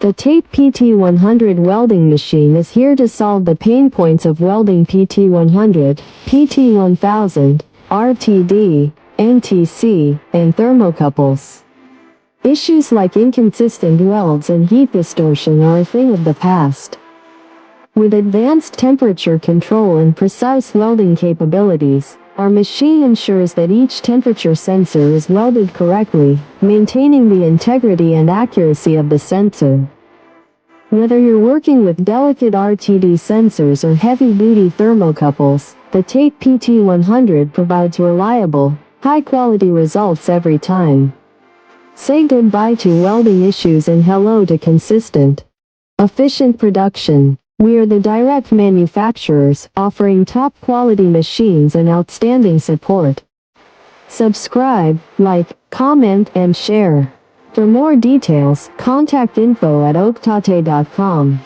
The TATE PT100 Welding Machine is here to solve the pain points of welding PT100, PT1000, RTD, NTC, and thermocouples. Issues like inconsistent welds and heat distortion are a thing of the past. With advanced temperature control and precise welding capabilities, our machine ensures that each temperature sensor is welded correctly, maintaining the integrity and accuracy of the sensor. Whether you're working with delicate RTD sensors or heavy-duty thermocouples, the TATE PT100 provides reliable, high-quality results every time. Say goodbye to welding issues and hello to consistent, efficient production. We are the direct manufacturers, offering top-quality machines and outstanding support. Subscribe, like, comment, and share. For more details, contact info@oaktate.com.